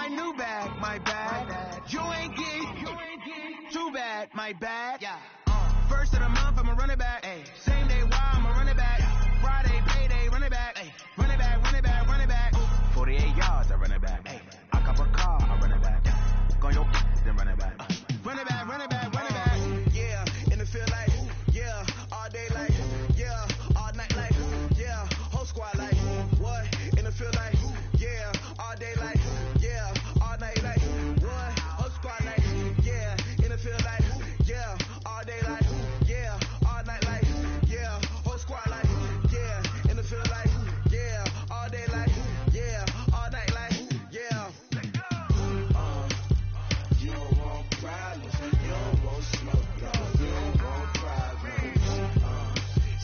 my new bag, my bad. You ain't geek, too bad, my bad. Yeah. First of the month, I'ma run it back. Ay. Same day, why I'ma run it back. Friday, payday, run it back. Ay. Run it back, run it back, run it back. 48 yards, I run it back. Ay. I cop a car, I run it back. Go on your then run it back. Run it back, run it back, run it back. Yeah, in the field like, yeah, all day like, yeah, all night like, yeah, whole squad like, what? In the field like, yeah, all day like, yeah, all night like, what? Whole squad like, yeah, in the field like, yeah, all day like, yeah, all night like, yeah, whole squad like, yeah, in the field like, yeah, all day like, yeah, all night like, yeah. You don't want problems, you don't want smoke, dog. You don't want problems.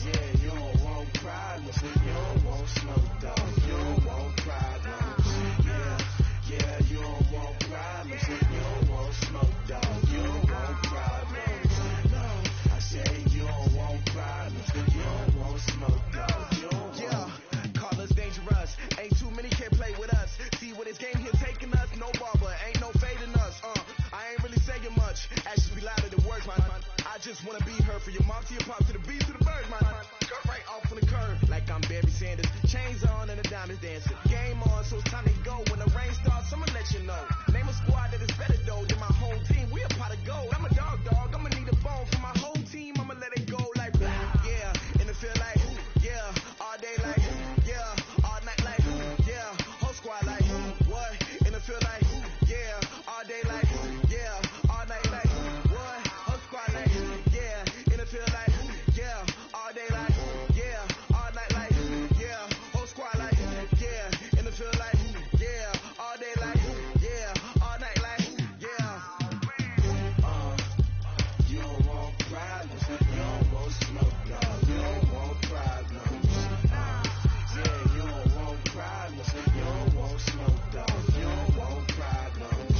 Yeah, you don't want problems, you don't want smoke, dog. You don't want problems. Yeah, you don't want problems, you don't want smoke, dog. You don't want problems. No, I say you don't want problems, you don't want smoke, dog. You don't want. Call us dangerous. Ain't too many can play with us. See what this game here taking us. No barber, ain't no fading us. I ain't really saying much. Actions be louder than words, man. I just wanna be heard. For your mom to your pop to the beast to the birds, man. Cut right off on the curb, like I'm Barry Sanders. Chains on and the diamonds dancing. Game on, so it's time to go. When the rain starts, I'ma let you know. Name a squad that is better though than my home team. We a pot of gold. I'm a dog. I'ma need a bone for my whole team. I'ma let it go like blah. Yeah, in the field like, yeah, all day like, yeah, all night like, yeah, whole squad like, what? In the field like, yeah, all day like, yeah, all night like, what? Whole squad like, yeah, in the field like, yeah, all day like, yeah, all night like, yeah, whole squad like, yeah, in the field like, yeah, all day like, yeah, all night like, yeah. You don't want problems, you don't want smoke, dog. You don't want problems. Yeah, you don't want problems, you don't want smoke, dog. You don't want problems.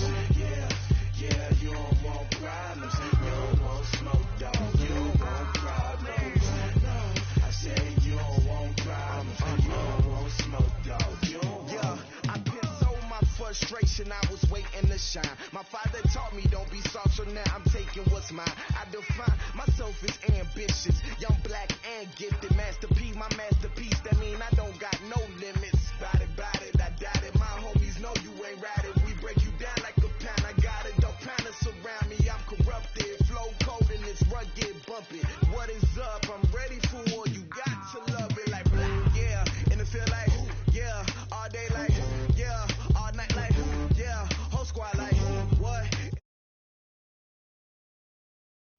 Yeah, you don't want problems, you don't want smoke, dog. You don't want problems. No, I say you don't want problems, you don't want smoke, dog. You don't want. Yeah, I pissed on my frustration, I was waiting to shine. My father taught me don't be soft, so now I'm taking what's mine. I define myself as ambitious, young, black, and gifted. Master P, my masterpiece, that mean I don't got no limits. Bout it, I doubt it. My homies know you ain't ride it. We break you down like a pound. I got it, don't pound us around me. I'm corrupted, flow cold and it's rugged, bumpy. What is up? I'm ready for war. You got to love it like blah. Yeah, in the field like, yeah, all day like, yeah, all night like, yeah, whole squad like, what?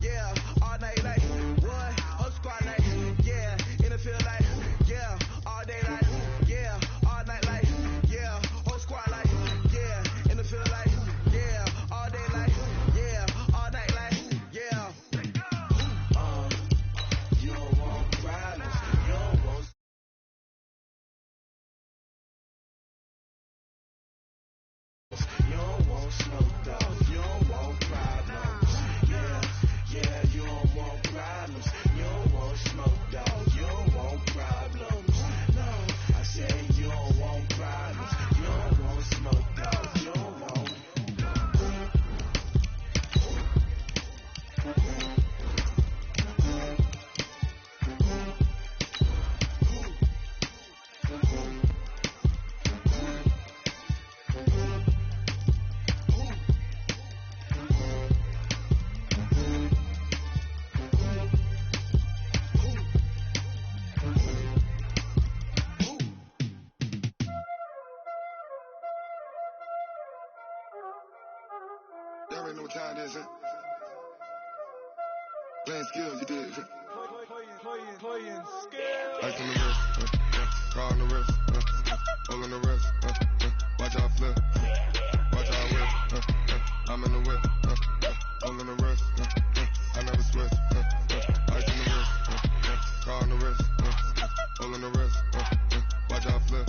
Yeah, all night like, what? Whole squad like, yeah, in the field like, yeah, all day like, yeah, all night like, yeah, whole squad like, yeah, in the field like, yeah, all day like, yeah, all night like, yeah. You don't want problems, you don't want. You don't want smoke, dog. You don't want problems. Yeah, you don't want problems. You don't want smoke, dog. You don't want problems. No, I say you don't want problems. You don't want smoke, dog. You don't want. Y'all already know what time it is, huh? Playing skills, you did. Playing skills. Ice on the wrist, yeah. Car on the wrist, hole on the wrist, watch out flip, watch out whip, I'm in the whip, hole on the wrist, I never switch, ice on the wrist, car on the wrist, hole on the wrist, watch out flip.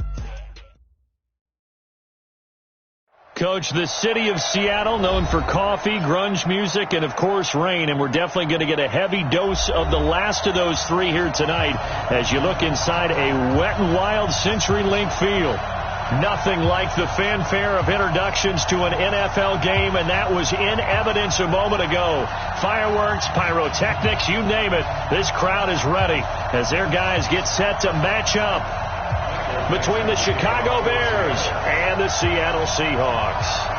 Coach, the city of Seattle, known for coffee, grunge music, and, of course, rain. And we're definitely going to get a heavy dose of the last of those three here tonight as you look inside a Wet and Wild CenturyLink field. Nothing like the fanfare of introductions to an NFL game, and that was in evidence a moment ago. Fireworks, pyrotechnics, you name it. This crowd is ready as their guys get set to match up between the Chicago Bears and the Seattle Seahawks.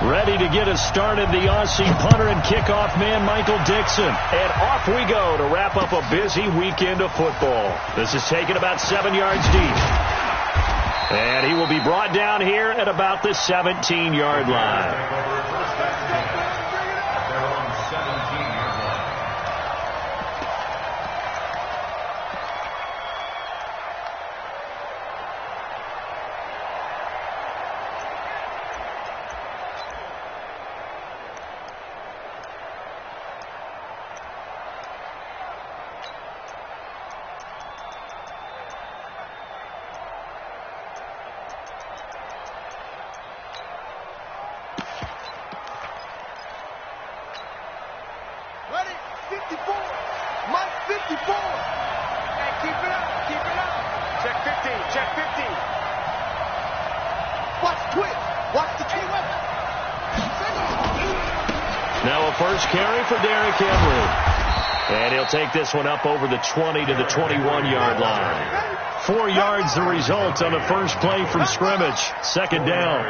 Ready to get us started, the Aussie punter and kickoff man, Michael Dixon. And off we go to wrap up a busy weekend of football. This is taken about 7 yards deep. And he will be brought down here at about the 17-yard line. Now a first carry for Derrick Henry. And he'll take this one up over the 20 to the 21-yard line. 4 yards the result on the first play from scrimmage. Second down.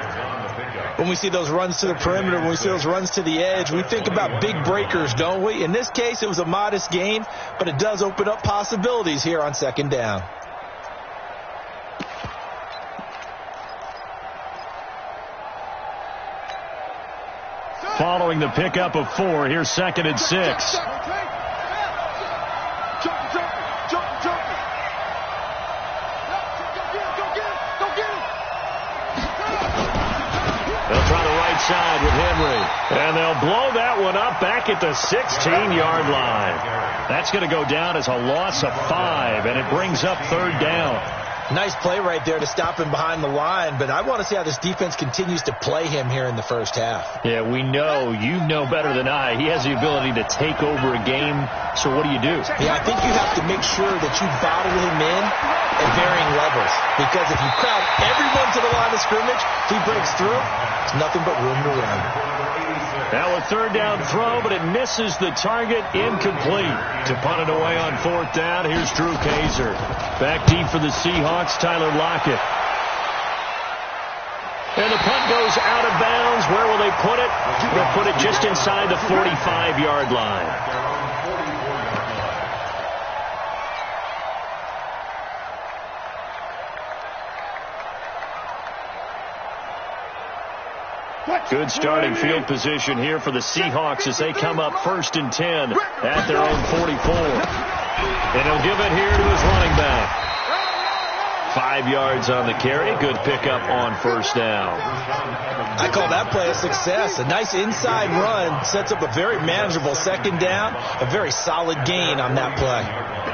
When we see those runs to the perimeter, when we see those runs to the edge, we think about big breakers, don't we? In this case, it was a modest gain, but it does open up possibilities here on second down. Following the pickup of 4, here's 2nd and 6. They'll try the right side with Henry. And they'll blow that one up back at the 16-yard line. That's going to go down as a loss of 5, and it brings up 3rd down. Nice play right there to stop him behind the line, but I want to see how this defense continues to play him here in the first half. Yeah, we know. You know better than I. He has the ability to take over a game, so what do you do? Yeah, I think you have to make sure that you bottle him in at varying levels, because if you crowd everyone to the line of scrimmage, if he breaks through, it's nothing but room to run. Now a 3rd down throw, but it misses the target, incomplete. To punt it away on 4th down, here's Drew Kaiser. Back deep for the Seahawks, Tyler Lockett. And the punt goes out of bounds. Where will they put it? They'll put it just inside the 45-yard line. Good starting field position here for the Seahawks as they come up 1st and 10 at their own 44. And he'll give it here to his running back. 5 yards on the carry. Good pickup on 1st down. I call that play a success. A nice inside run sets up a very manageable 2nd down. A very solid gain on that play.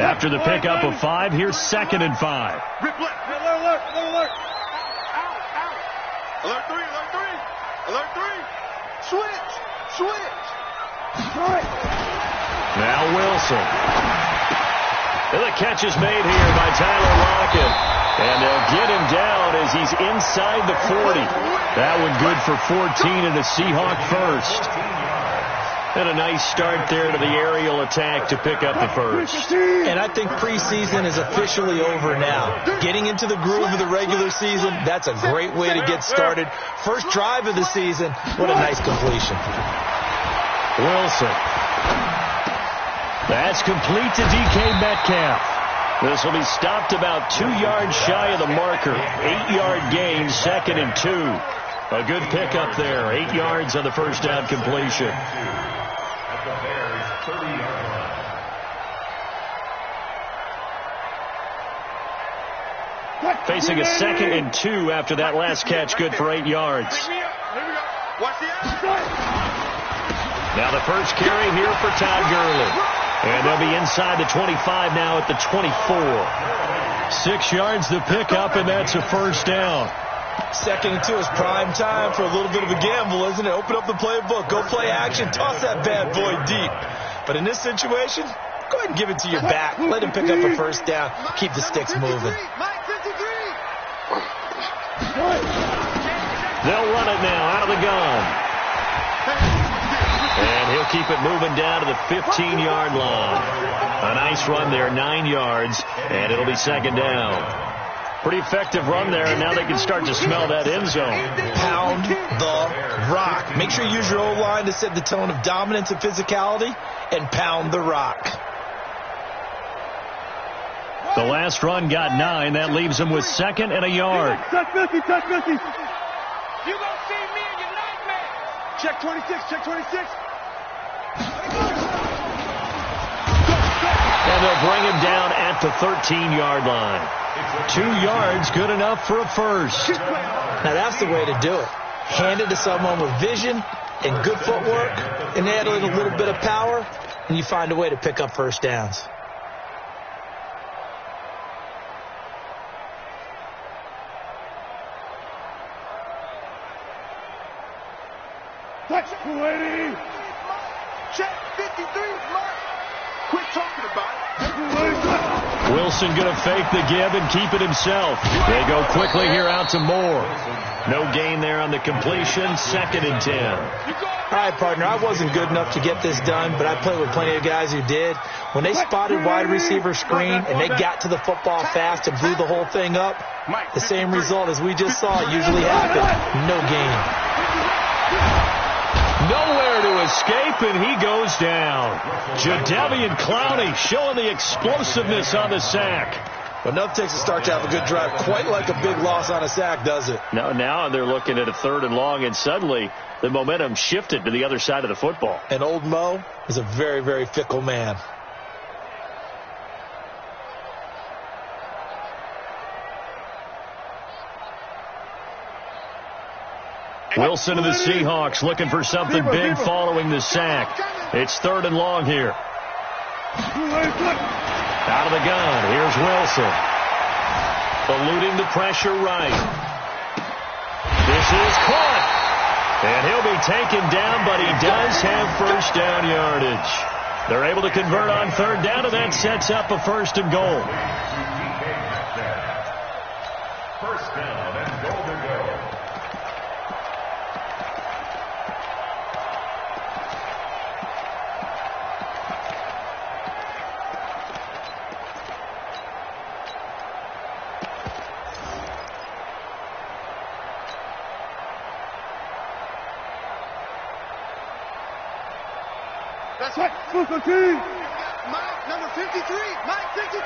After the pickup of 5, here's 2nd and 5. Alert 3. Alert 3. Switch. Now Wilson. And the catch is made here by Tyler Lockett. And they'll get him down as he's inside the 40. That one good for 14 and a Seahawk first. And a nice start there to the aerial attack to pick up the first. And I think preseason is officially over now. Getting into the groove of the regular season, that's a great way to get started. First drive of the season, what a nice completion. Wilson. That's complete to DK Metcalf. This will be stopped about 2 yards shy of the marker. 8-yard gain, 2nd and 2. A good pickup there. 8 yards on the first down completion. Facing a 2nd and 2 after that last catch, good for 8 yards. Now the first carry here for Todd Gurley. And they'll be inside the 25 now at the 24. 6 yards the pickup, and that's a first down. 2nd and 2 is prime time for a little bit of a gamble, isn't it? Open up the playbook, go play action, toss that bad boy deep. But in this situation, Go ahead and give it to your back. Let him pick up a first down. Keep the sticks moving. They'll run it now out of the gun. And he'll keep it moving down to the 15-yard line. A nice run there, 9 yards, and it'll be second down. Pretty effective run there, and now they can start to smell that end zone. Pound the rock. Make sure you use your O-line to set the tone of dominance and physicality, and pound the rock. The last run got 9. That leaves them with 2nd and a yard. Touch Missy. You gonna see me in your nightmare. Check 26. And they'll bring him down at the 13-yard line. 2 yards, good enough for a first. Now that's the way to do it. Hand it to someone with vision and good footwork, and add a little bit of power, and you find a way to pick up first downs. Touch 280. Check 53. Mark. Quit talking about it. Wilson going to fake the give and keep it himself. They go quickly here out to Moore. No gain there on the completion. 2nd and 10. All right, partner, I wasn't good enough to get this done, but I played with plenty of guys who did. When they spotted wide receiver screen and they got to the football fast and blew the whole thing up, the same result as we just saw usually happened. No gain. Nowhere to escape, and he goes down. Jadeveon Clowney showing the explosiveness on the sack. But nothing takes a start to have a good drive, quite like a big loss on a sack, does it? Now they're looking at a 3rd and long, and suddenly the momentum shifted to the other side of the football. And old Mo is a very, very fickle man. Wilson of the Seahawks looking for something big following the sack. It's 3rd and long here. Out of the gun. Here's Wilson. Eluding the pressure right. This is caught. And he'll be taken down, but he does have first down yardage. They're able to convert on 3rd down, and that sets up a 1st and goal. First down and goal to go. That's right. Mike, number 53. Mike, 53.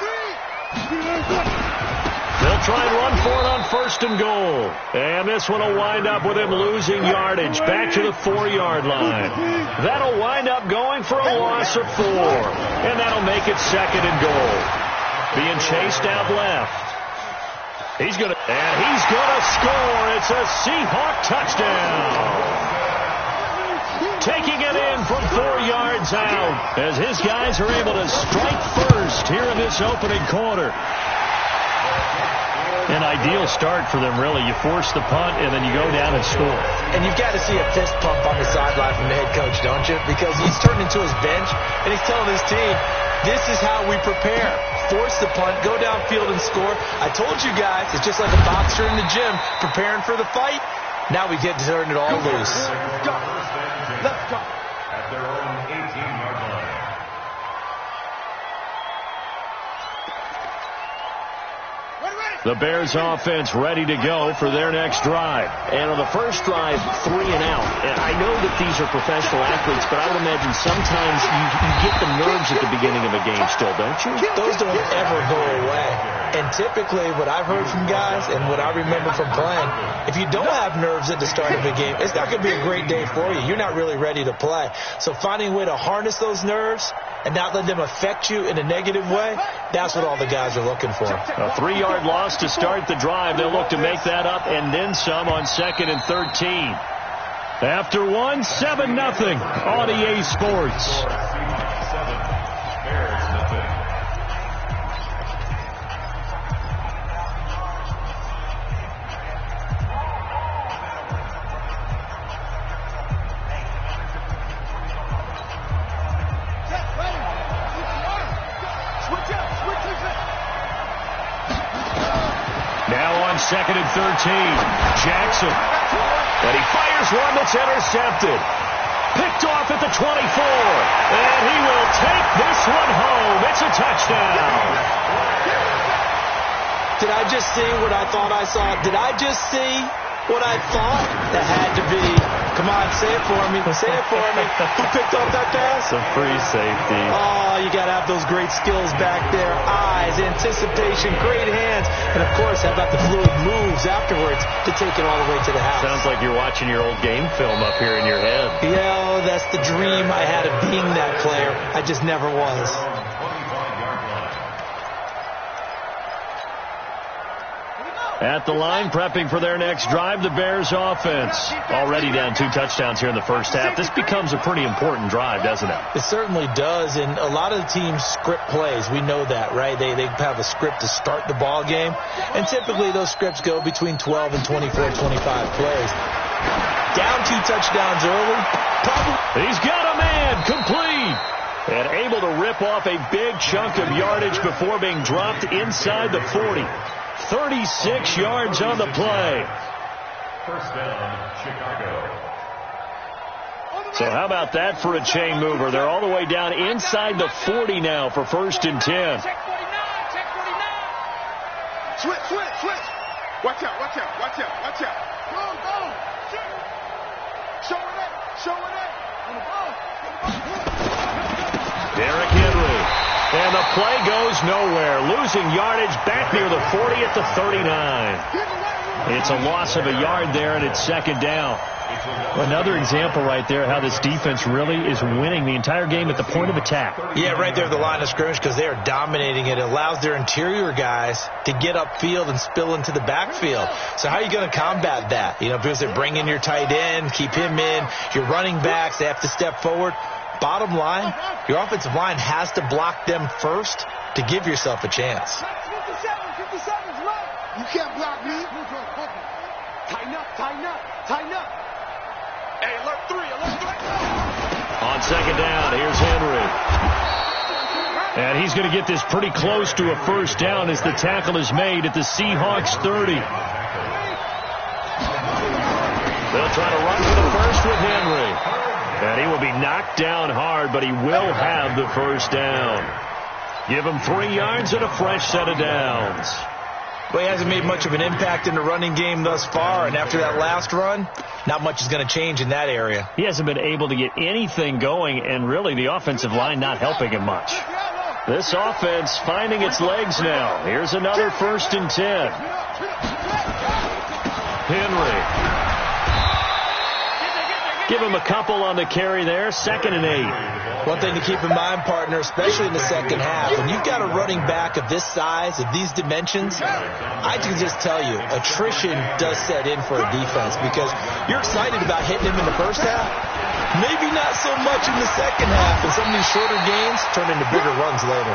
They'll try and run for it on 1st and goal. And this one will wind up with him losing yardage back to the 4-yard line. That'll wind up going for a loss of 4. And that'll make it 2nd and goal. Being chased out left. He's going to score. It's a Seahawk touchdown. Taking it in from 4 yards out as his guys are able to strike first here in this opening quarter. An ideal start for them, really. You force the punt, and then you go down and score. And you've got to see a fist pump on the sideline from the head coach, don't you? Because he's turned into his bench, and he's telling his team, this is how we prepare. Force the punt, go downfield and score. I told you guys, it's just like a boxer in the gym preparing for the fight. Now we get to turn it all loose. Let's go. At their own 18-yard line. The Bears offense ready to go for their next drive. And on the first drive, 3 and out. And I know that these are professional athletes, but I would imagine sometimes you get the nerves at the beginning of a game still, don't you? Those don't ever go away. And typically what I've heard from guys and what I remember from playing, if you don't have nerves at the start of a game, it's not going to be a great day for you. You're not really ready to play. So finding a way to harness those nerves and not let them affect you in a negative way, that's what all the guys are looking for. A 3-yard loss to start the drive. They'll look to make that up and then some on 2nd and 13. After 1, 7-0 on EA Sports. second and 13. Jackson. And he fires one that's intercepted. Picked off at the 24. And he will take this one home. It's a touchdown. Did I just see what I thought I saw? Did I just see what I thought? That had to be. Come on, say it for me. Say it for me. Who picked off that pass? Some free safety. Oh, you got to have those great skills back there. Eyes, anticipation, great hands. And, of course, how about the fluid moves afterwards to take it all the way to the house? Sounds like you're watching your old game film up here in your head. Yeah, that's the dream I had of being that player. I just never was. At the line, prepping for their next drive, the Bears offense. Already down 2 touchdowns here in the first half. This becomes a pretty important drive, doesn't it? It certainly does, and a lot of the teams script plays. We know that, right? They have a script to start the ball game, and typically those scripts go between 12 and 24, 25 plays. Down 2 touchdowns early. He's got a man, complete. And able to rip off a big chunk of yardage before being dropped inside the 40. 36 yards on the play. First down, Chicago. So how about that for a chain mover? They're all the way down inside the 40 now for 1st and 10. Check 49, check 49. Switch. Watch out. Go. Show it up. On the ball. Derrick Henry. And the play goes nowhere. Losing yardage back near the 40 at the 39. It's a loss of a yard there, and it's 2nd down. Another example right there how this defense really is winning the entire game at the point of attack. Yeah, right there at the line of scrimmage because they are dominating it. It allows their interior guys to get upfield and spill into the backfield. So how are you going to combat that? Because they bring in your tight end, keep him in. Your running backs, they have to step forward. Bottom line, your offensive line has to block them first to give yourself a chance. 57's left. You can't block me. Tighten up. Hey, alert 3. On 2nd down, here's Henry. And he's going to get this pretty close to a 1st down as the tackle is made at the Seahawks 30. They'll try to run for the first with Henry. And he will be knocked down hard, but he will have the 1st down. Give him 3 yards and a fresh set of downs. Well, he hasn't made much of an impact in the running game thus far, and after that last run, not much is going to change in that area. He hasn't been able to get anything going, and really the offensive line not helping him much. This offense finding its legs now. Here's another 1st and 10. Henry. Give him a couple on the carry there. 2nd and 8. One thing to keep in mind, partner, especially in the second half, when you've got a running back of this size, of these dimensions, I can just tell you, attrition does set in for a defense because you're excited about hitting him in the first half. Maybe not so much in the second half, and some of these shorter gains turn into bigger runs later.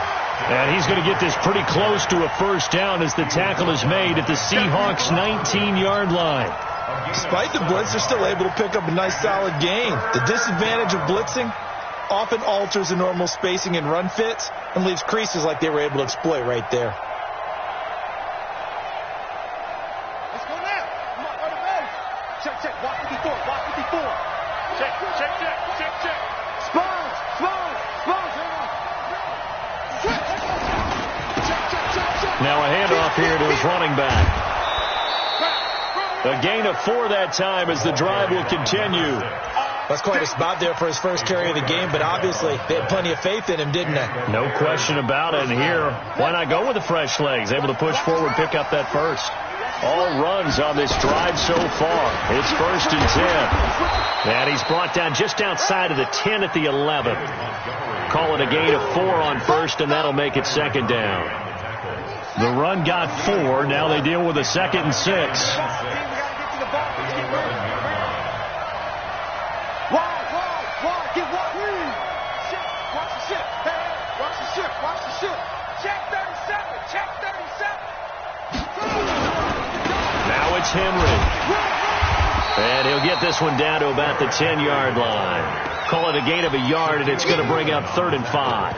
And he's going to get this pretty close to a 1st down as the tackle is made at the Seahawks 19-yard line. Despite the blitz, they're still able to pick up a nice solid gain. The disadvantage of blitzing often alters the normal spacing and run fits and leaves creases like they were able to exploit right there. Let's go now. Come on, go to base. Check. Block 54. Check. Spawns. Now a handoff here to his running back. A gain of 4 that time as the drive will continue. That's quite a spot there for his first carry of the game, but obviously they had plenty of faith in him, didn't they? No question about it. And here, why not go with the fresh legs? Able to push forward, pick up that first. All runs on this drive so far. It's 1st and 10. And he's brought down just outside of the 10 at the 11. Call it a gain of 4 on 1st, and that'll make it 2nd down. The run got 4. Now they deal with a 2nd and 6. Now it's Henry. And he'll get this one down to about the 10-yard line. Call it a gain of a yard, and it's going to bring up 3rd and 5.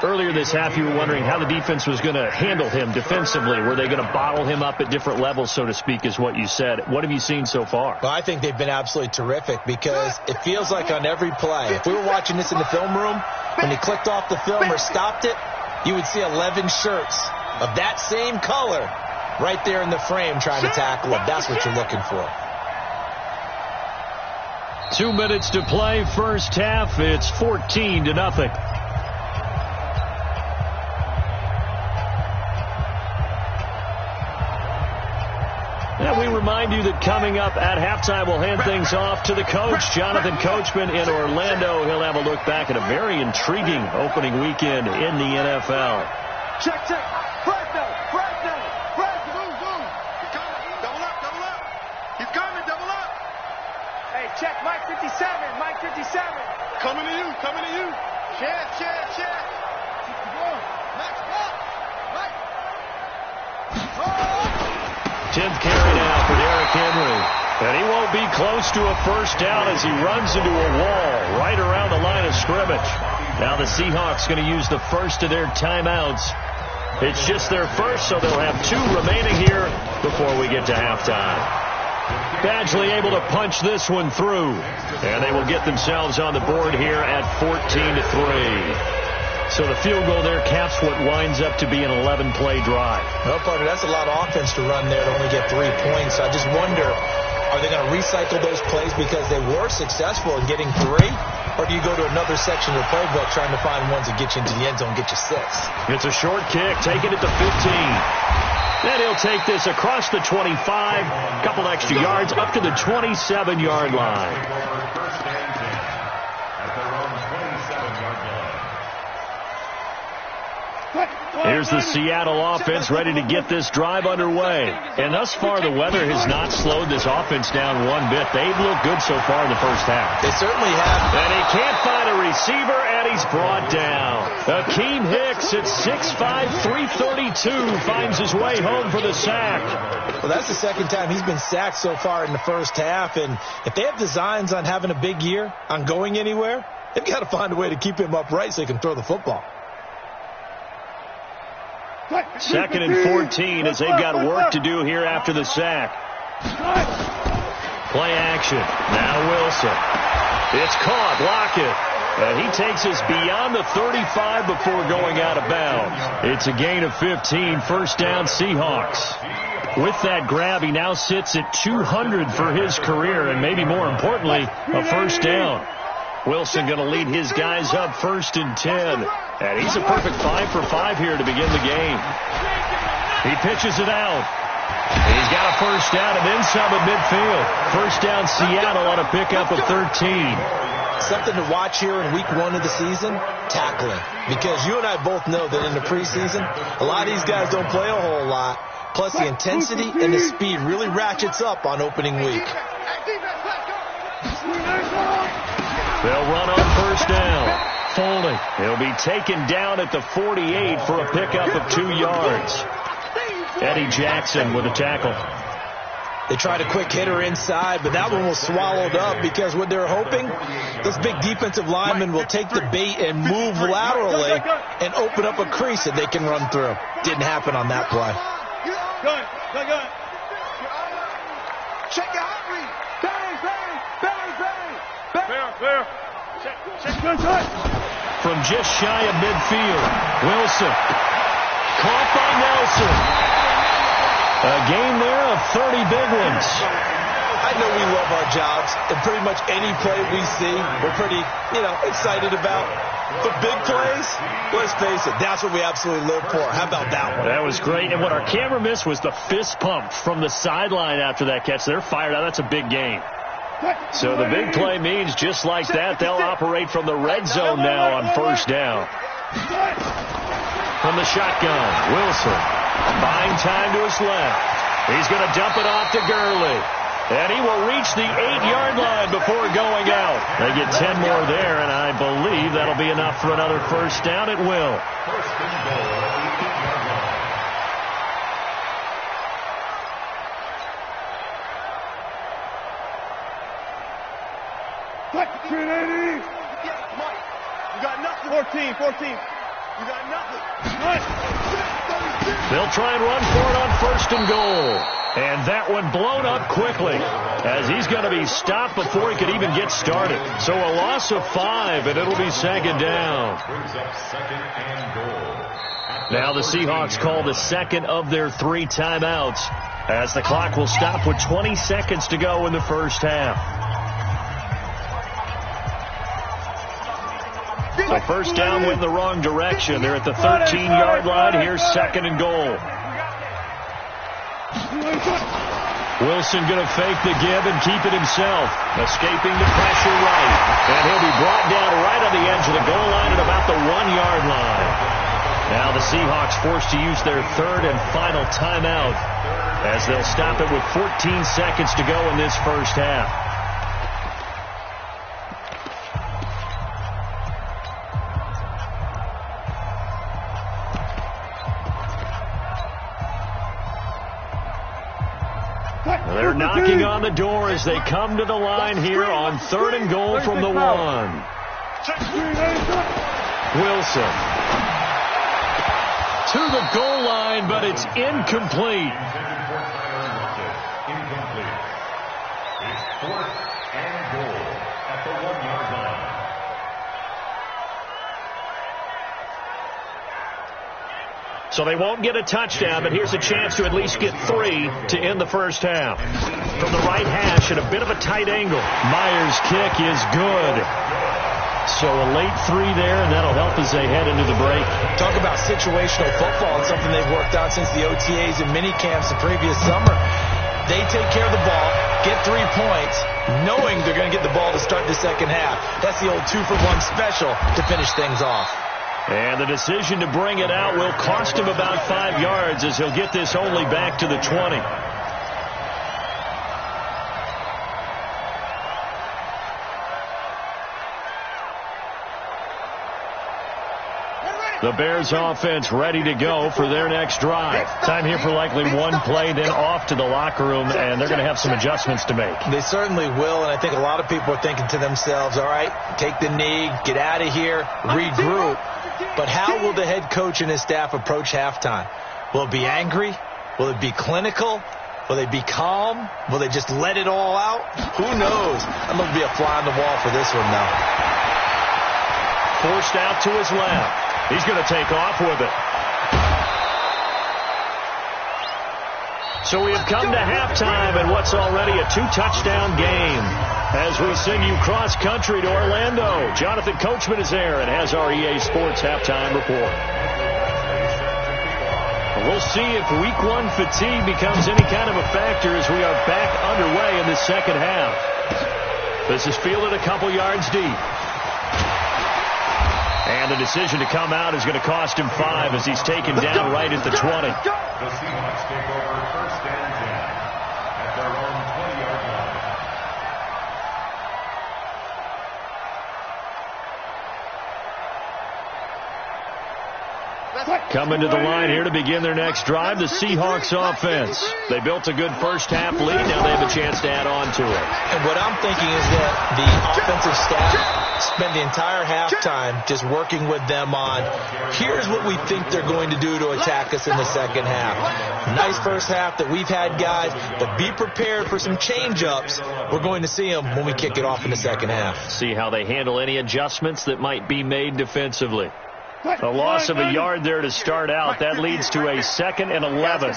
Earlier this half, you were wondering how the defense was going to handle him defensively. Were they going to bottle him up at different levels, so to speak, is what you said. What have you seen so far? Well, I think they've been absolutely terrific because it feels like on every play, if we were watching this in the film room, when he clicked off the film or stopped it, you would see 11 shirts of that same color right there in the frame trying to tackle him. That's what you're looking for. 2 minutes to play, first half. It's 14-0. And we remind you that coming up at halftime, we'll hand things off to the coach, Jonathan Coachman in Orlando. He'll have a look back at a very intriguing opening weekend in the NFL. Check. Fresno. Boom. He's coming. Double up. He's coming, double up. Hey, check, Mike 57. Coming to you. Share. Max, Mike. 10th carry now for Derrick Henry. And he won't be close to a first down as he runs into a wall right around the line of scrimmage. Now the Seahawks going to use the first of their timeouts. It's just their first, so they'll have 2 remaining here before we get to halftime. Badgley able to punch this one through. And they will get themselves on the board here at 14-3. So the field goal there caps what winds up to be an 11-play drive. No, partner, that's a lot of offense to run there to only get 3 points. I just wonder, are they going to recycle those plays because they were successful in getting 3? Or do you go to another section of the playbook trying to find ones that get you into the end zone and get you 6? It's a short kick, taking it to 15. Then he'll take this across the 25, couple extra yards, up to the 27-yard line. Here's the Seattle offense ready to get this drive underway. And thus far, the weather has not slowed this offense down one bit. They've looked good so far in the first half. They certainly have. And he can't find a receiver, and he's brought down. Akeem Hicks at 6'5", 332 finds his way home for the sack. Well, that's the second time he's been sacked so far in the first half. And if they have designs on having a big year, on going anywhere, they've got to find a way to keep him upright so he can throw the football. 2nd and 14 as they've got work to do here after the sack. Play action. Now Wilson. It's caught. Lockett. And he takes us beyond the 35 before going out of bounds. It's a gain of 15. First down, Seahawks. With that grab, he now sits at 200 for his career, and maybe more importantly, a first down. Wilson going to lead his guys up 1st and 10. And he's a perfect 5 for 5 here to begin the game. He pitches it out. He's got a first down and then some at midfield. First down Seattle on a pickup of 13. Something to watch here in week 1 of the season, tackling. Because you and I both know that in the preseason, a lot of these guys don't play a whole lot. Plus the intensity and the speed really ratchets up on opening week. They'll run on first down. Foley. He'll be taken down at the 48 for a pickup of 2 yards. Eddie Jackson with a tackle. They tried a quick hitter inside, but that one was swallowed up because what they're hoping, this big defensive lineman will take the bait and move laterally and open up a crease that they can run through. Didn't happen on that play. Good. Check your heart rate. Bang. Fair. Check. From just shy of midfield, Wilson. Caught by Nelson. A game there of 30 big ones. I know we love our jobs, and pretty much any play we see, we're pretty, excited about. But big plays, let's face it, that's what we absolutely live for. How about that one? That was great. And what our camera missed was the fist pump from the sideline after that catch. They're fired out. That's a big game. So the big play means just like that, they'll operate from the red zone now on first down. From the shotgun, Wilson buying time to his left. He's going to dump it off to Gurley. And he will reach the 8-yard line before going out. They get 10 more there, and I believe that'll be enough for another first down. It will. You got nothing. 14. They'll try and run for it on 1st and goal. And that one blown up quickly as he's going to be stopped before he could even get started. So a loss of 5, and it'll be 2nd down. Now the Seahawks call the 2nd of their 3 timeouts as the clock will stop with 20 seconds to go in the first half. So first down went in the wrong direction. They're at the 13-yard line. Here's 2nd and goal. Wilson going to fake the give and keep it himself. Escaping the pressure right. And he'll be brought down right on the edge of the goal line at about the 1-yard line. Now the Seahawks forced to use their 3rd and final timeout as they'll stop it with 14 seconds to go in this first half. They're knocking on the door as they come to the line here on 3rd and goal from the 1. Wilson to the goal line, but it's incomplete. It's 4th and goal at the 1-yard line. So they won't get a touchdown, but here's a chance to at least get 3 to end the first half. From the right hash at a bit of a tight angle. Myers' kick is good. So a late 3 there, and that'll help as they head into the break. Talk about situational football. It's something they've worked out since the OTAs and mini camps the previous summer. They take care of the ball, get 3 points, knowing they're going to get the ball to start the second half. That's the old 2-for-1 special to finish things off. And the decision to bring it out will cost him about 5 yards as he'll get this only back to the 20. The Bears offense ready to go for their next drive. Time here for likely one play, then off to the locker room, and they're going to have some adjustments to make. They certainly will, and I think a lot of people are thinking to themselves, all right, take the knee, get out of here, regroup. But how will the head coach and his staff approach halftime? Will it be angry? Will it be clinical? Will they be calm? Will they just let it all out? Who knows? I'm going to be a fly on the wall for this one now. Forced out to his left. He's going to take off with it. So we have come to halftime in what's already a 2-touchdown game. As we send you cross-country to Orlando, Jonathan Coachman is there and has our EA Sports halftime report. We'll see if Week 1 fatigue becomes any kind of a factor as we are back underway in the second half. This is fielded a couple yards deep. And the decision to come out is going to cost him 5 as he's taken down right at the 20. The Seahawks take over 1st and 10 at their own 20-yard line. Coming to the line here to begin their next drive, the Seahawks offense. They built a good first half lead. Now they have a chance to add on to it. And what I'm thinking is that the offensive staff spend the entire halftime just working with them on, here's what we think they're going to do to attack us in the second half. Nice first half that we've had, guys, but be prepared for some change-ups. We're going to see them when we kick it off in the second half. See how they handle any adjustments that might be made defensively. A loss of a yard there to start out. That leads to a 2nd and 11.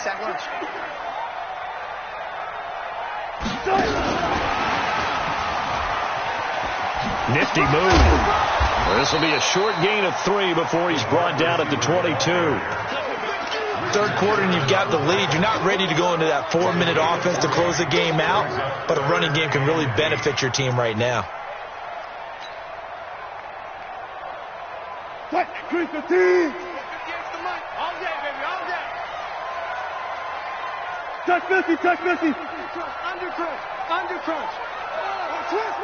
Nifty move. This will be a short gain of 3 before he's brought down at the 22. Third quarter and you've got the lead. You're not ready to go into that 4-minute offense to close the game out, but a running game can really benefit your team right now. Touch 50. All day, baby, all day. Touch 50, touch 50. Under crunch. Twist.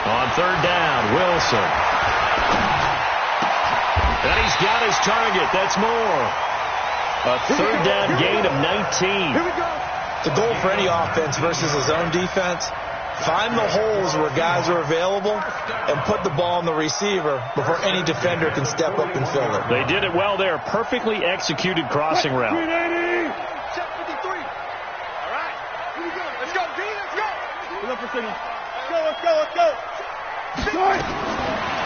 On 3rd down, Wilson. And he's got his target. That's more. A 3rd down gain of 19. Here we go. The goal for any offense versus a zone defense Find the holes where guys are available and put the ball on the receiver before any defender can step up and fill it. They did it well there. Perfectly executed crossing route. 380. Check 53. All right. Here we go. Let's go, D. Let's go. Look for signal. Let's go. Let's go.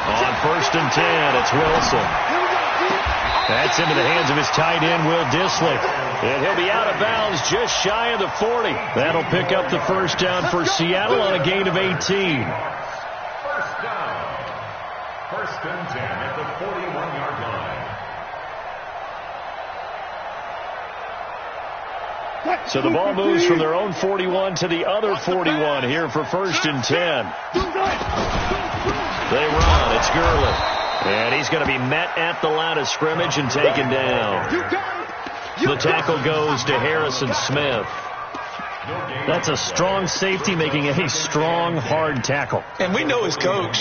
On 1st and 10, it's Wilson. Here we go, D. That's into the hands of his tight end, Will Dissly. And he'll be out of bounds just shy of the 40. That'll pick up the first down for Seattle on a gain of 18. First down. 1st and 10 at the 41-yard line. So the ball moves from their own 41 to the other 41 here for 1st and 10. They run. It's Gurley. And he's going to be met at the line of scrimmage and taken down. The tackle goes to Harrison Smith. That's a strong safety making a strong, hard tackle. And we know his coach.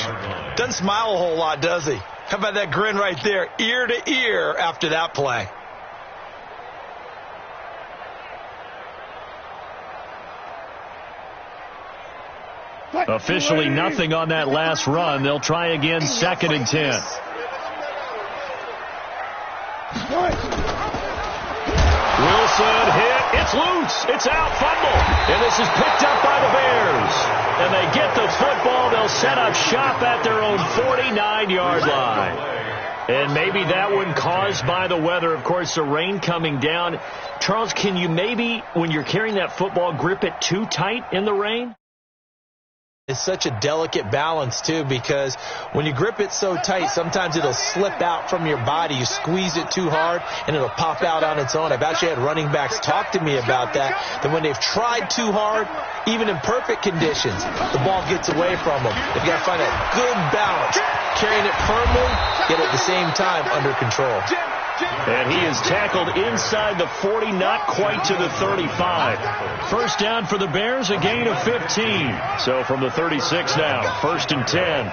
Doesn't smile a whole lot, does he? How about that grin right there, ear to ear after that play? Officially nothing on that last run. They'll try again, 2nd and 10. Wilson hit. It's loose. It's out. Fumble. And this is picked up by the Bears. And they get the football. They'll set up shop at their own 49-yard line. And maybe that one caused by the weather. Of course, the rain coming down. Charles, can you maybe, when you're carrying that football, grip it too tight in the rain? It's such a delicate balance, too, because when you grip it so tight, sometimes it'll slip out from your body. You squeeze it too hard, and it'll pop out on its own. I've actually had running backs talk to me about that when they've tried too hard, even in perfect conditions, the ball gets away from them. They've got to find a good balance, carrying it firmly, yet at the same time under control. And he is tackled inside the 40, not quite to the 35. First down for the Bears, a gain of 15. So from the 36 now, 1st and 10.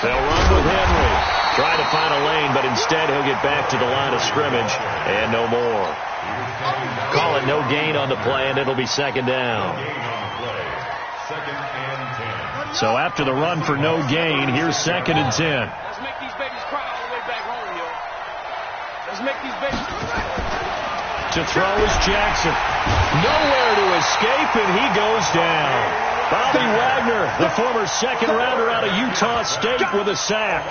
They'll run with Henry. Try to find a lane, but instead he'll get back to the line of scrimmage and no more. Call it no gain on the play, and it'll be 2nd down. So after the run for no gain, here's 2nd and 10. To throw is Jackson. Nowhere to escape, and he goes down. Bobby Wagner, the former 2nd rounder out of Utah State, with a sack.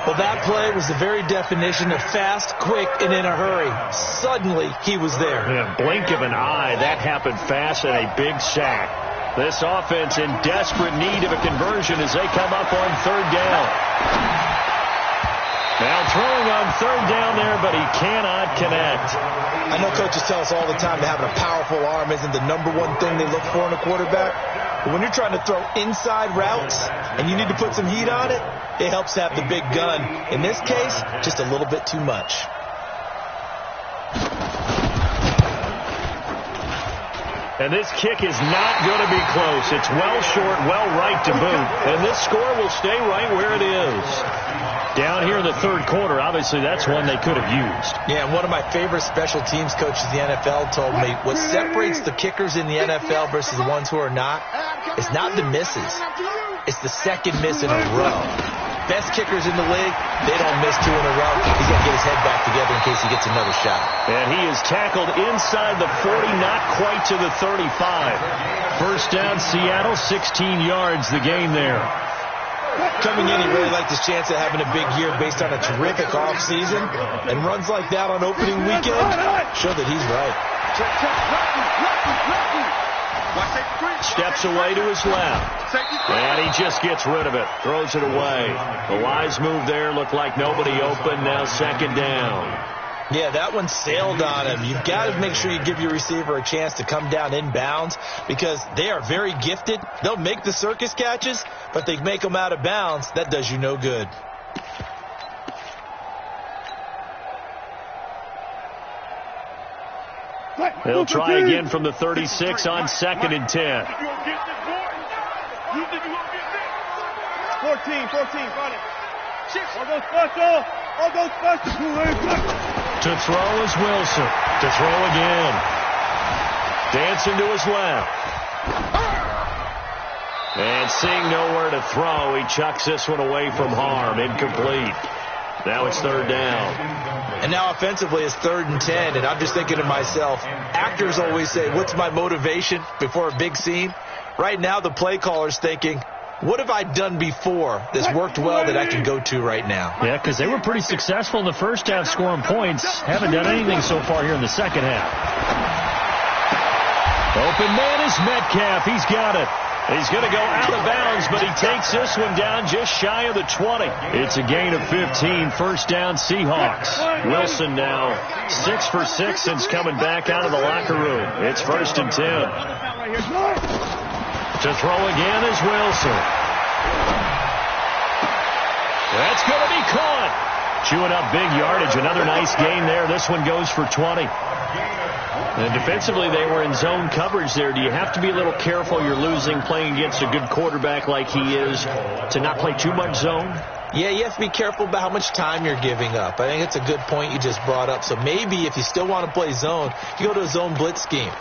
Well, that play was the very definition of fast, quick, and in a hurry. Suddenly, he was there. In a blink of an eye, that happened fast, and a big sack. This offense in desperate need of a conversion as they come up on 3rd down. Now throwing on 3rd down there, but he cannot connect. I know coaches tell us all the time that having a powerful arm isn't the #1 thing they look for in a quarterback. But when you're trying to throw inside routes and you need to put some heat on it, it helps to have the big gun. In this case, just a little bit too much. And this kick is not going to be close. It's well short, well right to boot. And this score will stay right where it is. Down here in the 3rd quarter, obviously that's one they could have used. Yeah, and one of my favorite special teams coaches in the NFL told me what separates the kickers in the NFL versus the ones who are not is not the misses. It's the second miss in a row. Best kickers in the league, they don't miss 2 in a row. He's got to get his head back together in case he gets another shot. And he is tackled inside the 40, not quite to the 35. First down, Seattle, 16 yards, the gain there. Coming in, he really liked his chance of having a big year based on a terrific offseason. And runs like that on opening weekend show that he's right. Steps away to his left. And he just gets rid of it. Throws it away. The wise move there. Looked like nobody open. Now 2nd down. Yeah, that one sailed on him. You've got to make sure you give your receiver a chance to come down inbounds because they are very gifted. They'll make the circus catches, but they make them out of bounds. That does you no good. They'll try again from the 36 on 2nd and 10. 14, find it. I'll go special. To throw is Wilson. To throw again. Dancing to his left. And seeing nowhere to throw, he chucks this one away from harm. Incomplete. Now it's third down. And now offensively it's 3rd and 10, and I'm just thinking to myself, actors always say, what's my motivation before a big scene? Right now the play caller's thinking, what have I done before that's worked well that I can go to right now? Yeah, because they were pretty successful in the first half scoring points. Haven't done anything so far here in the second half. Open man is Metcalf. He's got it. He's going to go out of bounds, but he takes this one down just shy of the 20. It's a gain of 15. First down, Seahawks. Wilson now 6 for 6 since coming back out of the locker room. It's 1st and 10. To throw again is Wilson. That's going to be caught. Chewing up big yardage. Another nice gain there. This one goes for 20. And defensively, they were in zone coverage there. Do you have to be a little careful? You're losing playing against a good quarterback like he is to not play too much zone? Yeah, you have to be careful about how much time you're giving up. I think it's a good point you just brought up. So maybe if you still want to play zone, you go to a zone blitz scheme.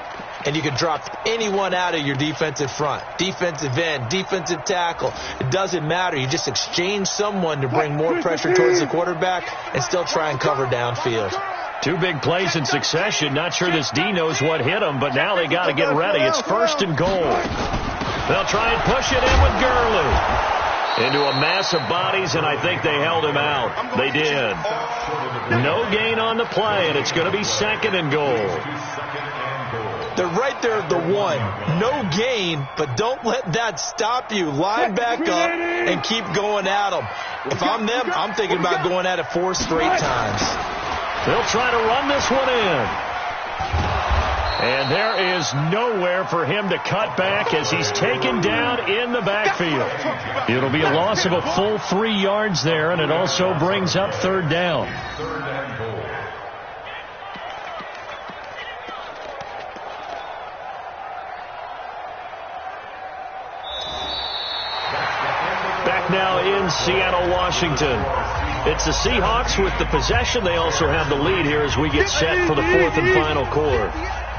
And you can drop anyone out of your defensive front, defensive end, defensive tackle. It doesn't matter. You just exchange someone to bring more pressure towards the quarterback and still try and cover downfield. 2 big plays in succession. Not sure this D knows what hit him, but now they got to get ready. It's 1st and goal. They'll try and push it in with Gurley. Into a mass of bodies, and I think they held him out. They did. No gain on the play, and it's going to be 2nd and goal. They're right there at the 1. No gain, but don't let that stop you. Line back up and keep going at them. If I'm them, I'm thinking about going at it 4 straight times. They'll try to run this one in. And there is nowhere for him to cut back as he's taken down in the backfield. It'll be a loss of a full 3 yards there, and it also brings up 3rd down. Back now in Seattle, Washington. It's the Seahawks with the possession. They also have the lead here as we get set for the 4th and final quarter.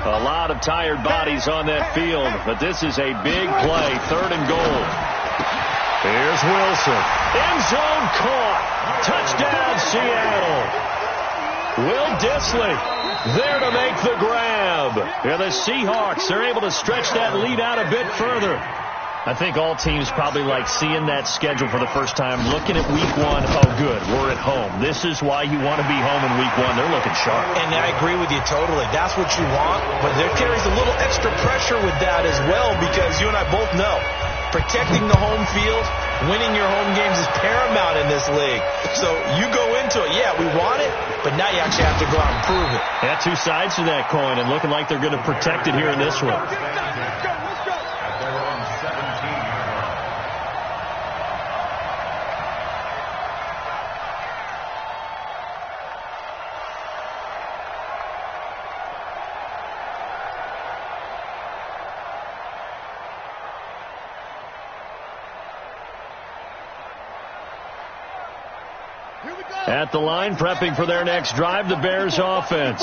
A lot of tired bodies on that field, but this is a big play. 3rd and goal. Here's Wilson. End zone caught. Touchdown, Seattle. Will Dissly there to make the grab. Yeah, the Seahawks, they're able to stretch that lead out a bit further. I think all teams probably like seeing that schedule for the first time, looking at week 1. Oh, good, we're at home. This is why you want to be home in week 1. They're looking sharp. And I agree with you totally. That's what you want. But there carries a little extra pressure with that as well, because you and I both know protecting the home field, winning your home games is paramount in this league. So you go into it, yeah, we want it, but now you actually have to go out and prove it. Yeah, 2 sides to that coin, and looking like they're going to protect it here in this one. At the line, prepping for their next drive, the Bears offense.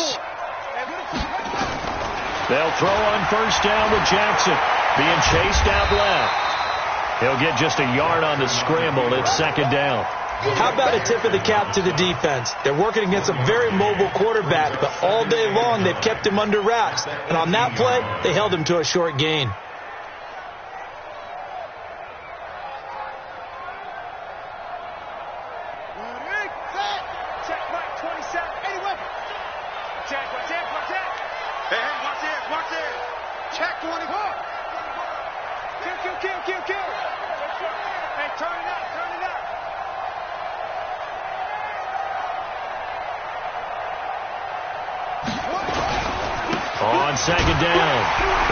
They'll throw on 1st down with Jackson. Being chased out left. He'll get just a yard on the scramble. It's 2nd down. How about a tip of the cap to the defense? They're working against a very mobile quarterback, but all day long they've kept him under wraps. And on that play, they held him to a short gain. On 2nd down,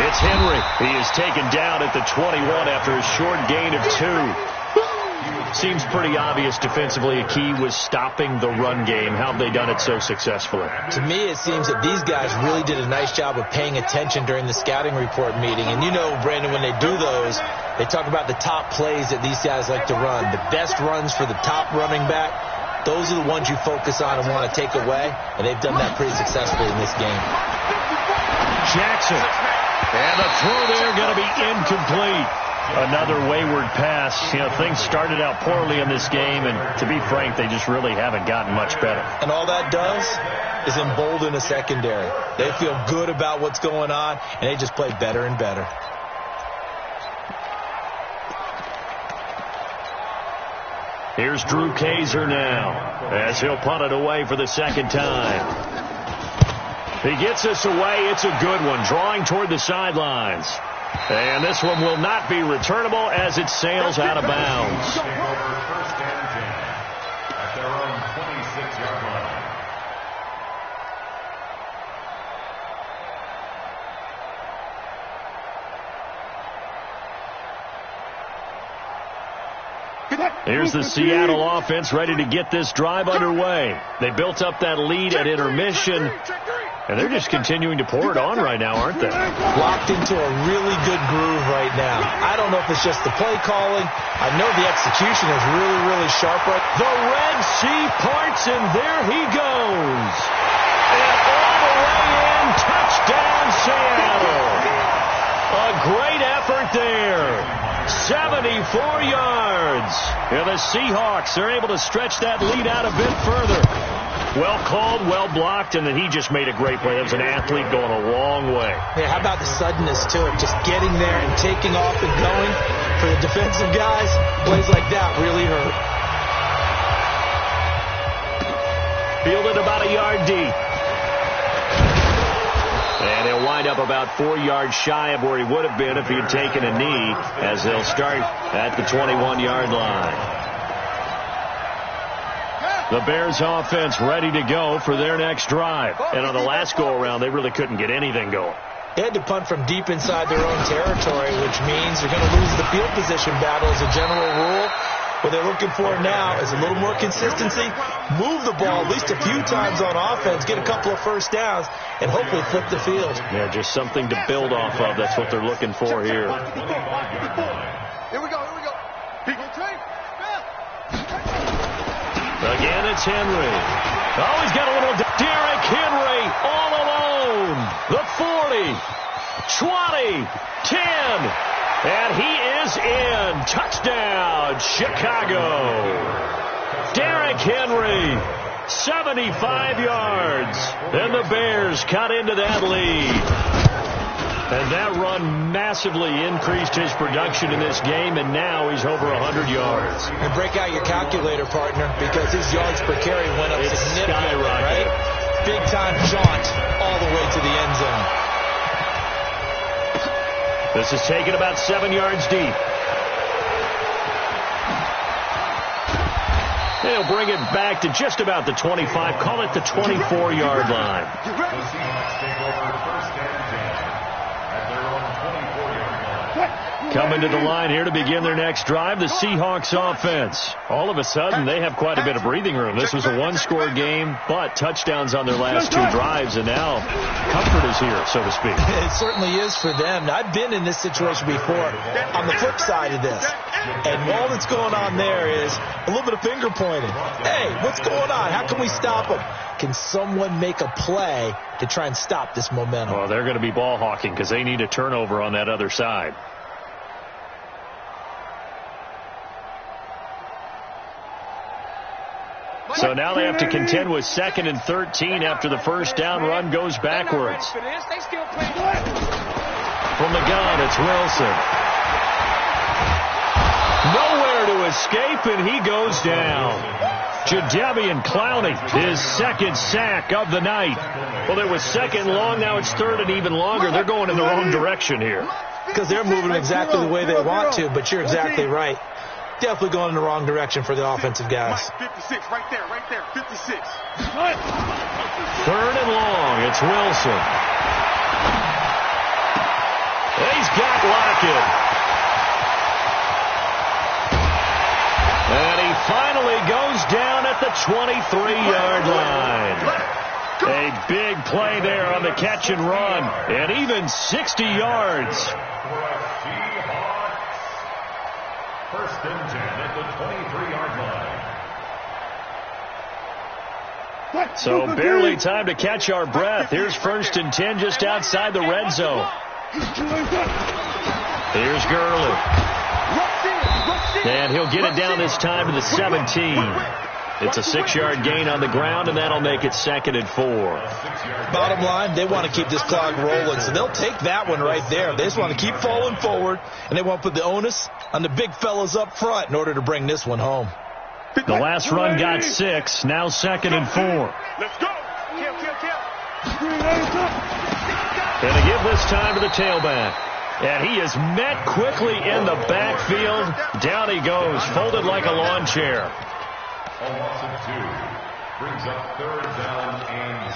it's Henry. He is taken down at the 21 after a short gain of 2. Seems pretty obvious defensively a key was stopping the run game. How have they done it so successfully? To me, it seems that these guys really did a nice job of paying attention during the scouting report meeting. And you know, Brandon, when they do those, they talk about the top plays that these guys like to run. The best runs for the top running back, those are the ones you focus on and want to take away. And they've done that pretty successfully in this game. Jackson. And the throw there going to be incomplete. Another wayward pass. You know, things started out poorly in this game, and to be frank, they just really haven't gotten much better. And all that does is embolden a secondary. They feel good about what's going on, and they just play better and better. Here's Drew Kaiser now, as he'll punt it away for the second time. He gets us away. It's a good one, drawing toward the sidelines. And this one will not be returnable as it sails out of bounds. Take over first and 10 at their own 26-yard line. Here's the Seattle offense ready to get this drive underway. They built up that lead at intermission, and they're just continuing to pour it on right now, aren't they? Locked into a really good groove right now. I don't know if it's just the play calling. I know the execution is really, really sharp. Right. The Red Sea parts, and there he goes. And all the way in, touchdown Seattle. A great effort there. 74 yards. And the Seahawks are able to stretch that lead out a bit further. Well called, well blocked, and then he just made a great play. That was an athlete going a long way. Yeah, how about the suddenness to it? Just getting there and taking off and going. For the defensive guys, plays like that really hurt. Fielded about a yard deep. And he'll wind up about 4 yards shy of where he would have been if he had taken a knee, as they'll start at the 21-yard line. The Bears offense ready to go for their next drive. And on the last go-around, they really couldn't get anything going. They had to punt from deep inside their own territory, which means they're going to lose the field position battle as a general rule. What they're looking for now is a little more consistency, move the ball at least a few times on offense, get a couple of first downs, and hopefully flip the field. Yeah, just something to build off of. That's what they're looking for here. Here we go. Again, it's Henry. Oh, he's got a little Derrick Henry all alone. The 40, 20, 10. And he is in. Touchdown, Chicago. Derrick Henry, 75 yards. And the Bears cut into that lead. And that run massively increased his production in this game, and now he's over 100 yards. And break out your calculator, partner, because his yards per carry went up significantly, right? Big-time jaunt all the way to the end zone. This is taken about 7 yards deep. They'll bring it back to just about the 25. Call it the 24-yard line. The Seahawks take over first and 10 at their own 24-yard line. Coming to the line here to begin their next drive, the Seahawks offense. All of a sudden, they have quite a bit of breathing room. This was a one-score game, but touchdowns on their last two drives, and now comfort is here, so to speak. It certainly is for them. Now, I've been in this situation before on the flip side of this. And all that's going on there is a little bit of finger pointing. Hey, what's going on? How can we stop them? Can someone make a play to try and stop this momentum? Well, they're going to be ball hawking because they need a turnover on that other side. So now they have to contend with 2nd and 13 after the first down run goes backwards. From the gun, it's Wilson. Nowhere to escape, and he goes down. Jadeveon Clowney, his second sack of the night. Well, there was 2nd and long, now it's 3rd and even longer. They're going in their own direction here. Because they're moving exactly the way they want to, but you're exactly right. Definitely going in the wrong direction for the offensive guys. 56, right there, 56. 3rd and long, it's Wilson. He's got Lockett. And he finally goes down at the 23-yard line. A big play there on the catch and run, and even 60 yards. First and 10 at the 23-yard line. So barely time to catch our breath. Here's 1st and 10 just outside the red zone. Here's Gurley. And he'll get it down this time to the 17. It's a 6-yard gain on the ground, and that'll make it 2nd and 4. Bottom line, they want to keep this clock rolling, so they'll take that one right there. They just want to keep falling forward, and they want to put the onus on the big fellas up front in order to bring this one home. The last run got 6, now 2nd and 4. Let's go. And to give this time to the tailback. And he is met quickly in the backfield. Down he goes, folded like a lawn chair. A loss of 2 brings up 3rd down and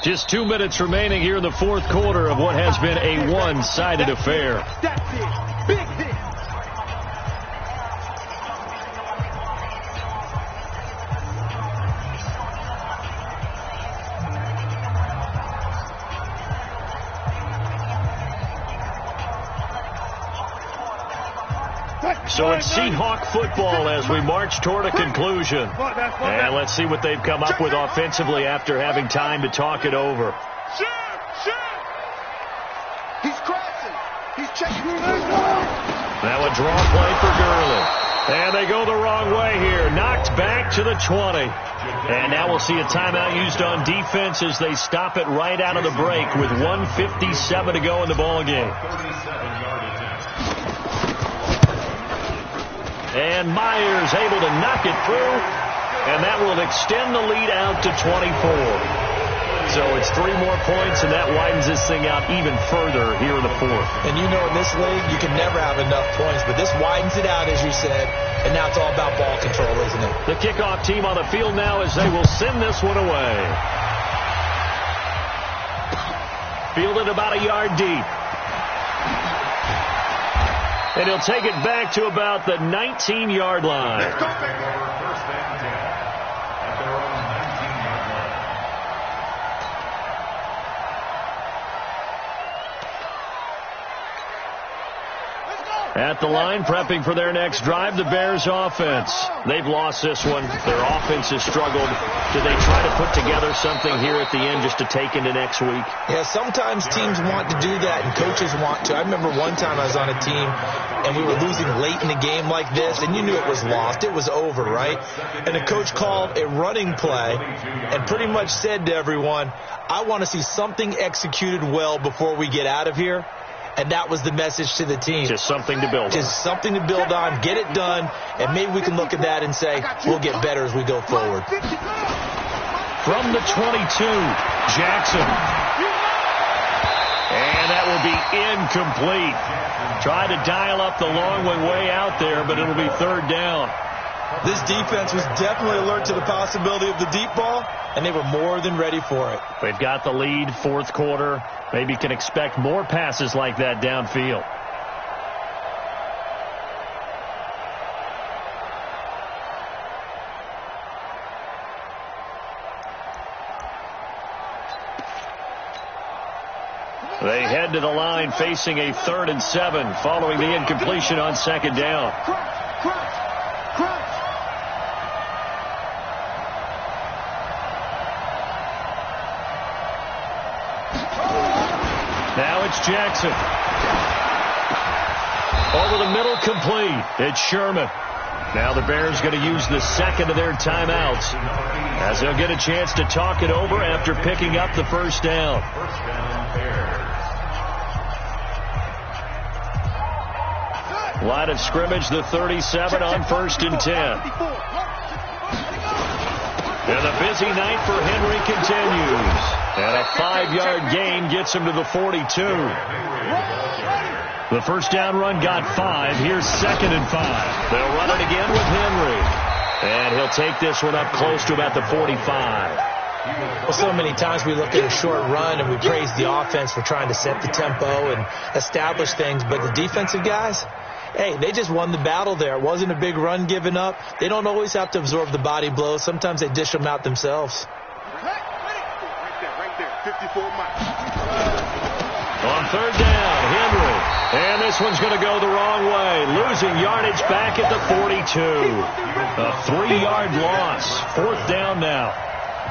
6. Just 2 minutes remaining here in the 4th quarter of what has been a one-sided affair. That's it. Big hit. So it's Seahawk football as we march toward a conclusion. And let's see what they've come up with offensively after having time to talk it over. He's crashing. He's checking. Now a draw play for Gurley. And they go the wrong way here. Knocked back to the 20. And now we'll see a timeout used on defense as they stop it right out of the break with 1:57 to go in the ballgame. And Myers able to knock it through, and that will extend the lead out to 24. So it's 3 more points, and that widens this thing out even further here in the 4th. And you know in this league, you can never have enough points, but this widens it out, as you said, and now it's all about ball control, isn't it? The kickoff team on the field now as they will send this one away. Fielded about a yard deep. And he'll take it back to about the 19-yard line. At the line, prepping for their next drive, the Bears offense. They've lost this one. Their offense has struggled. Do they try to put together something here at the end just to take into next week? Yeah, sometimes teams want to do that and coaches want to. I remember one time I was on a team and we were losing late in the game like this, and you knew it was lost. It was over, right? And the coach called a running play and pretty much said to everyone, I want to see something executed well before we get out of here. And that was the message to the team. Just something to build on. Just something to build on, get it done, and maybe we can look at that and say, we'll get better as we go forward. From the 22, Jackson. And that will be incomplete. Tried to dial up the long one way out there, but it'll be 3rd down. This defense was definitely alert to the possibility of the deep ball, and they were more than ready for it. They've got the lead, 4th quarter. Maybe can expect more passes like that downfield. They head to the line facing a 3rd and 7 following the incompletion on 2nd down. Now it's Jackson. Over the middle, complete. It's Sherman. Now the Bears going to use the 2nd of their timeouts as they'll get a chance to talk it over after picking up the 1st down. Line of scrimmage, the 37 on 1st and 10. And the busy night for Henry continues. And a 5-yard gain gets him to the 42. The first down run got 5. Here's 2nd and 5. They'll run it again with Henry. And he'll take this one up close to about the 45. Well, so many times we look at a short run and we praise the offense for trying to set the tempo and establish things. But the defensive guys, hey, they just won the battle there. It wasn't a big run given up. They don't always have to absorb the body blows. Sometimes they dish them out themselves. Right there, 54 miles. On 3rd down, Henry. And this one's going to go the wrong way. Losing yardage back at the 42. A 3-yard loss. 4th down now.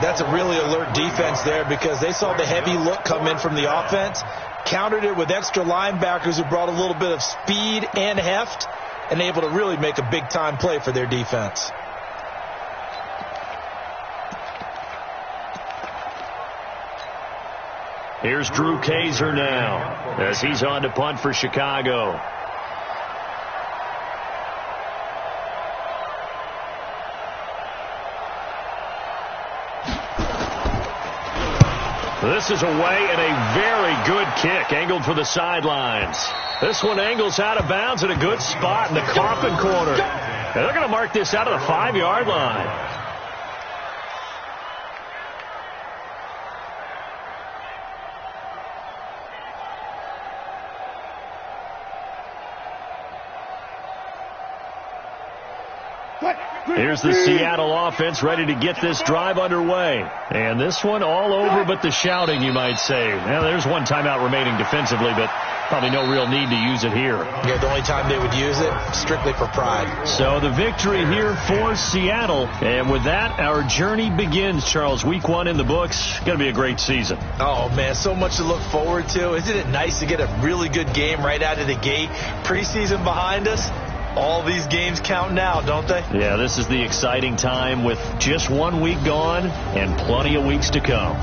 That's a really alert defense there because they saw the heavy look come in from the offense, countered it with extra linebackers who brought a little bit of speed and heft, and able to really make a big-time play for their defense. Here's Drew Kaiser now as he's on to punt for Chicago. This is away and a very good kick angled for the sidelines. This one angles out of bounds at a good spot in the coffin corner. And they're going to mark this out of the 5-yard line. Here's the Seattle offense ready to get this drive underway. And this one all over but the shouting, you might say. Now, there's one timeout remaining defensively, but probably no real need to use it here. Yeah, the only time they would use it, strictly for pride. So the victory here for Seattle. And with that, our journey begins, Charles. Week 1 in the books. Going to be a great season. Oh, man, so much to look forward to. Isn't it nice to get a really good game right out of the gate? Preseason behind us. All these games count now, don't they? Yeah, this is the exciting time with just 1 week gone and plenty of weeks to come.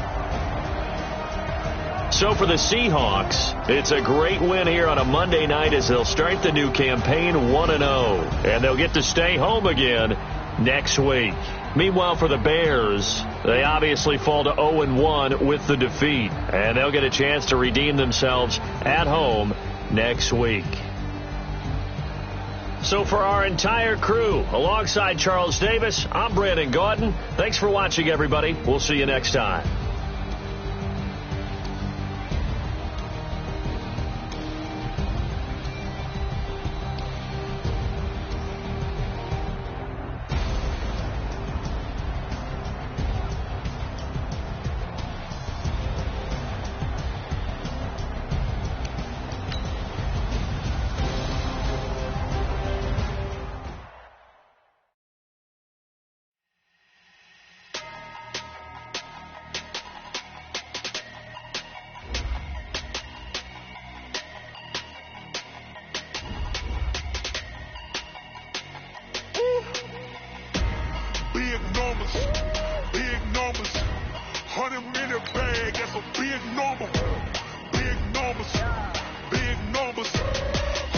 So for the Seahawks, it's a great win here on a Monday night as they'll start the new campaign 1-0. And they'll get to stay home again next week. Meanwhile, for the Bears, they obviously fall to 0-1 with the defeat. And they'll get a chance to redeem themselves at home next week. So for our entire crew, alongside Charles Davis, I'm Brandon Gaudin. Thanks for watching, everybody. We'll see you next time. Big numbers, 100 in a bag, that's a big number. Big numbers,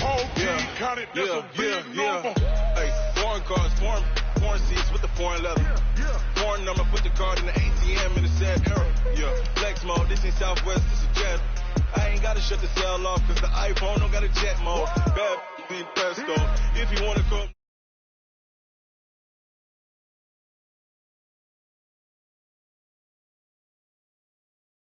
whole team counted, that's a big number. Hey, foreign cars, foreign seats with the foreign leather. Foreign number, put the card in the ATM in the sad era. Yeah, flex mode, this ain't Southwest, this is Jet. I ain't gotta shut the cell off, cause the iPhone don't got a jet mode. Bad, pesto, if you wanna come.